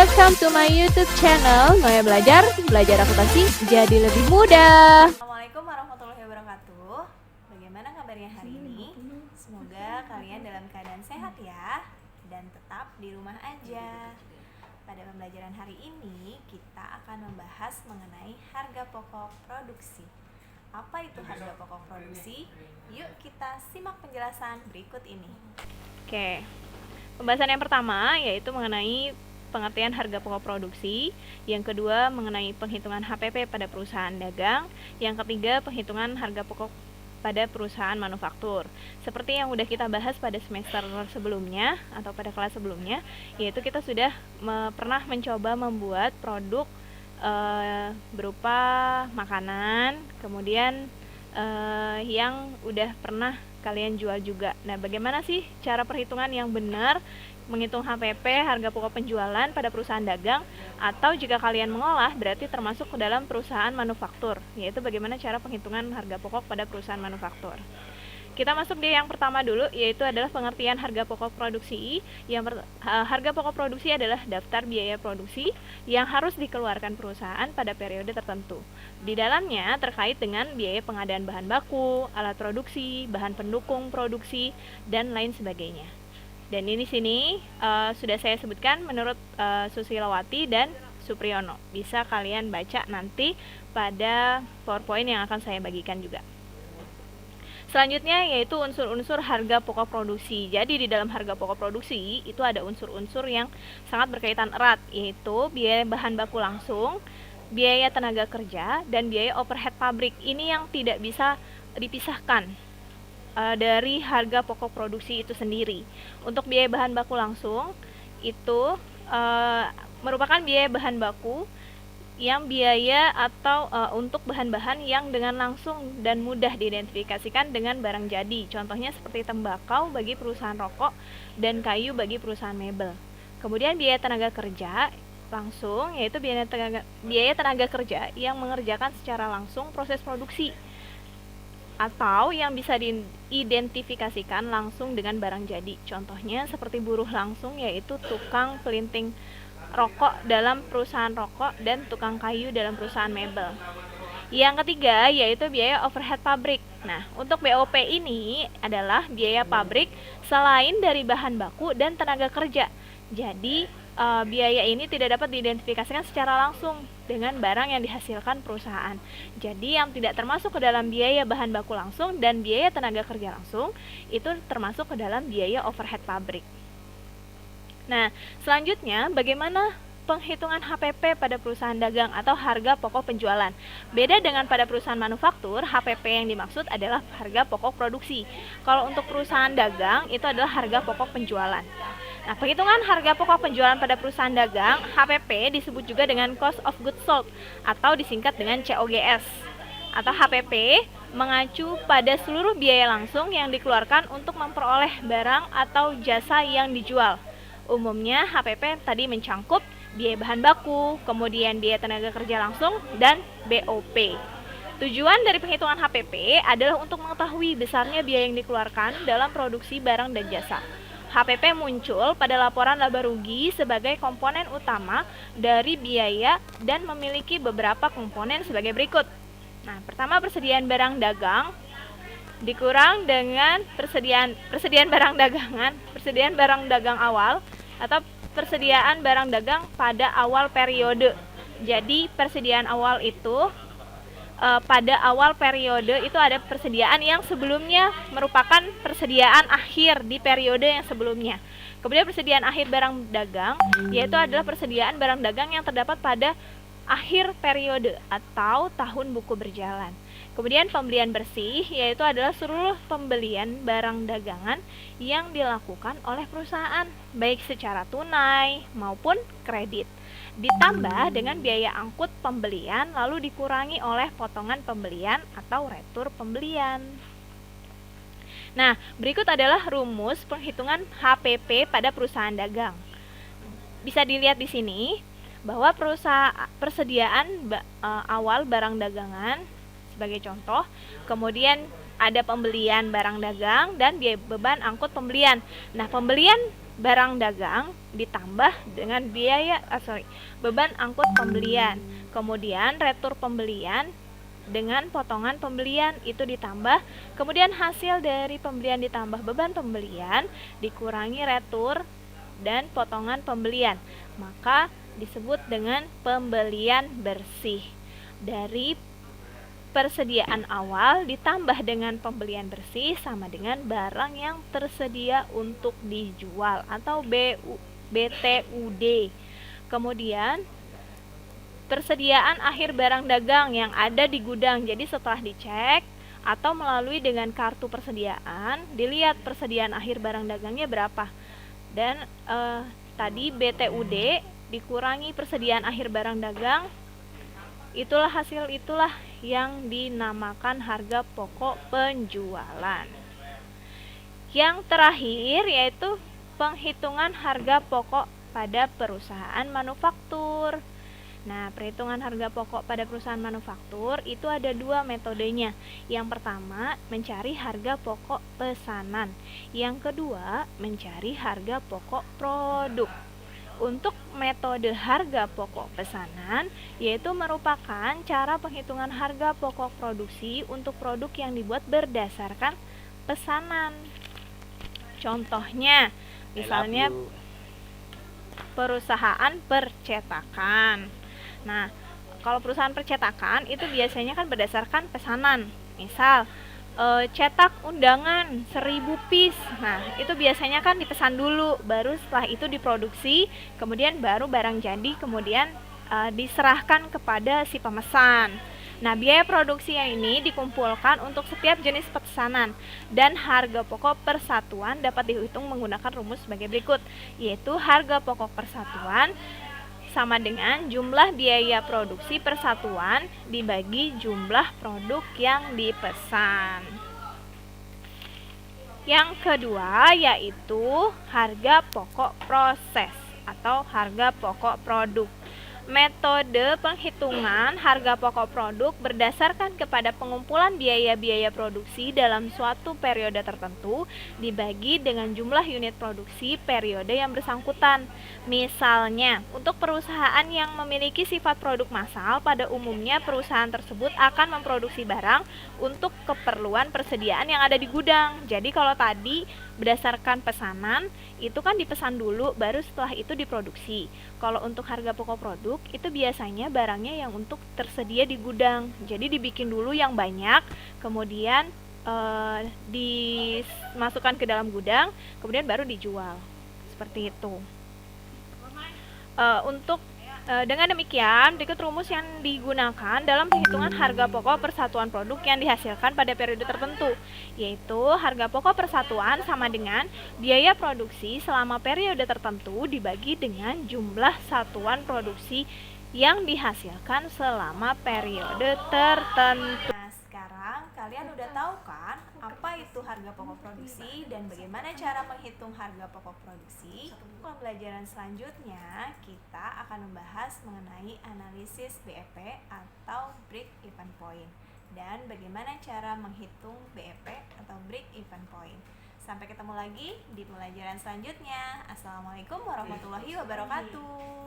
Welcome to my YouTube channel Noya Belajar, belajar akuntansi jadi lebih mudah. Assalamualaikum warahmatullahi wabarakatuh. Bagaimana kabarnya hari ini? Semoga kalian dalam keadaan sehat ya, dan tetap di rumah aja. Pada pembelajaran hari ini, kita akan membahas mengenai harga pokok produksi. Apa itu harga pokok produksi? Yuk kita simak penjelasan berikut ini. Oke, pembahasan yang pertama yaitu mengenai pengertian harga pokok produksi, yang kedua mengenai penghitungan HPP pada perusahaan dagang, yang ketiga penghitungan harga pokok pada perusahaan manufaktur. Seperti yang sudah kita bahas pada semester sebelumnya atau pada kelas sebelumnya, yaitu kita sudah pernah mencoba membuat produk berupa makanan, kemudian yang udah pernah kalian jual juga. Nah, bagaimana sih cara perhitungan yang benar menghitung HPP, harga pokok penjualan pada perusahaan dagang, atau jika kalian mengolah berarti termasuk ke dalam perusahaan manufaktur, yaitu bagaimana cara penghitungan harga pokok pada perusahaan manufaktur. Kita masuk di yang pertama dulu, yaitu adalah pengertian harga pokok produksi. Harga pokok produksi adalah daftar biaya produksi yang harus dikeluarkan perusahaan pada periode tertentu. Di dalamnya terkait dengan biaya pengadaan bahan baku, alat produksi, bahan pendukung produksi, dan lain sebagainya. Dan ini sini sudah saya sebutkan menurut Susilawati dan Supriyono. Bisa kalian baca nanti pada PowerPoint yang akan saya bagikan juga. Selanjutnya yaitu unsur-unsur harga pokok produksi. Jadi di dalam harga pokok produksi itu ada unsur-unsur yang sangat berkaitan erat, yaitu biaya bahan baku langsung, biaya tenaga kerja, dan biaya overhead pabrik. Ini yang tidak bisa dipisahkan dari harga pokok produksi itu sendiri. Untuk biaya bahan baku langsung itu merupakan biaya bahan baku yang biaya atau untuk bahan-bahan yang dengan langsung dan mudah diidentifikasikan dengan barang jadi. Contohnya seperti tembakau bagi perusahaan rokok dan kayu bagi perusahaan mebel. Kemudian biaya tenaga kerja langsung yaitu biaya tenaga kerja yang mengerjakan secara langsung proses produksi atau yang bisa diidentifikasikan langsung dengan barang jadi. Contohnya seperti buruh langsung yaitu tukang pelinting rokok dalam perusahaan rokok dan tukang kayu dalam perusahaan mebel. Yang ketiga yaitu biaya overhead pabrik. Nah, untuk BOP ini adalah biaya pabrik selain dari bahan baku dan tenaga kerja. Jadi biaya ini tidak dapat diidentifikasikan secara langsung dengan barang yang dihasilkan perusahaan. Jadi yang tidak termasuk ke dalam biaya bahan baku langsung dan biaya tenaga kerja langsung itu termasuk ke dalam biaya overhead pabrik. Nah, selanjutnya bagaimana penghitungan HPP pada perusahaan dagang atau harga pokok penjualan. Beda dengan pada perusahaan manufaktur, HPP yang dimaksud adalah harga pokok produksi. Kalau untuk perusahaan dagang itu adalah harga pokok penjualan. Nah, penghitungan harga pokok penjualan pada perusahaan dagang, HPP disebut juga dengan cost of goods sold atau disingkat dengan COGS. Atau HPP mengacu pada seluruh biaya langsung yang dikeluarkan untuk memperoleh barang atau jasa yang dijual. Umumnya HPP tadi mencangkup biaya bahan baku, kemudian biaya tenaga kerja langsung, dan BOP. Tujuan dari penghitungan HPP adalah untuk mengetahui besarnya biaya yang dikeluarkan dalam produksi barang dan jasa. HPP muncul pada laporan laba rugi sebagai komponen utama dari biaya dan memiliki beberapa komponen sebagai berikut. Nah, pertama persediaan barang dagang dikurang dengan persediaan barang dagang awal atau persediaan barang dagang pada awal periode. Jadi persediaan awal itu pada awal periode itu ada persediaan yang sebelumnya merupakan persediaan akhir di periode yang sebelumnya. Kemudian persediaan akhir barang dagang yaitu adalah persediaan barang dagang yang terdapat pada akhir periode atau tahun buku berjalan. Kemudian pembelian bersih yaitu adalah seluruh pembelian barang dagangan yang dilakukan oleh perusahaan baik secara tunai maupun kredit, ditambah dengan biaya angkut pembelian lalu dikurangi oleh potongan pembelian atau retur pembelian. Nah, berikut adalah rumus penghitungan HPP pada perusahaan dagang. Bisa dilihat di sini bahwa persediaan awal barang dagangan sebagai contoh, kemudian ada pembelian barang dagang dan biaya beban angkut pembelian. Nah, pembelian barang dagang ditambah dengan beban angkut pembelian. Kemudian retur pembelian dengan potongan pembelian itu ditambah, kemudian hasil dari pembelian ditambah beban pembelian dikurangi retur dan potongan pembelian, maka disebut dengan pembelian bersih. Dari persediaan awal ditambah dengan pembelian bersih sama dengan barang yang tersedia untuk dijual atau BTUD. Kemudian persediaan akhir barang dagang yang ada di gudang. Jadi setelah dicek atau melalui dengan kartu persediaan, dilihat persediaan akhir barang dagangnya berapa. Dan tadi BTUD dikurangi persediaan akhir barang dagang, itulah yang dinamakan harga pokok penjualan. Yang terakhir yaitu penghitungan harga pokok pada perusahaan manufaktur. Nah, perhitungan harga pokok pada perusahaan manufaktur itu ada dua metodenya. Yang pertama, mencari harga pokok pesanan. Yang kedua, mencari harga pokok produk. Untuk metode harga pokok pesanan, yaitu merupakan cara penghitungan harga pokok produksi untuk produk yang dibuat berdasarkan pesanan. Contohnya, misalnya perusahaan percetakan. Nah, kalau perusahaan percetakan itu biasanya kan berdasarkan pesanan. Misal, cetak undangan 1000 piece. Nah, itu biasanya kan dipesan dulu, baru setelah itu diproduksi, kemudian baru barang jadi, kemudian diserahkan kepada si pemesan. Nah, biaya produksi yang ini dikumpulkan untuk setiap jenis pesanan dan harga pokok persatuan dapat dihitung menggunakan rumus sebagai berikut, yaitu harga pokok persatuan sama dengan jumlah biaya produksi persatuan dibagi jumlah produk yang dipesan. Yang kedua yaitu harga pokok proses atau harga pokok produk. Metode penghitungan harga pokok produk berdasarkan kepada pengumpulan biaya-biaya produksi dalam suatu periode tertentu dibagi dengan jumlah unit produksi periode yang bersangkutan. Misalnya, untuk perusahaan yang memiliki sifat produk massal, pada umumnya perusahaan tersebut akan memproduksi barang untuk keperluan persediaan yang ada di gudang. Jadi kalau tadi berdasarkan pesanan, itu kan dipesan dulu, baru setelah itu diproduksi. Kalau untuk harga pokok produk, itu biasanya barangnya yang untuk tersedia di gudang. Jadi dibikin dulu yang banyak, kemudian dimasukkan ke dalam gudang, kemudian baru dijual. Seperti itu. Dengan demikian, berikut rumus yang digunakan dalam penghitungan harga pokok persatuan produk yang dihasilkan pada periode tertentu, yaitu harga pokok persatuan sama dengan biaya produksi selama periode tertentu dibagi dengan jumlah satuan produksi yang dihasilkan selama periode tertentu. Nah, sekarang kalian udah tahu kan apa itu harga pokok produksi dan bagaimana cara menghitung harga pokok produksi? Pembelajaran selanjutnya kita akan membahas mengenai analisis BEP atau Break Even Point dan bagaimana cara menghitung BEP atau Break Even Point. Sampai ketemu lagi di pembelajaran selanjutnya. Assalamualaikum warahmatullahi wabarakatuh.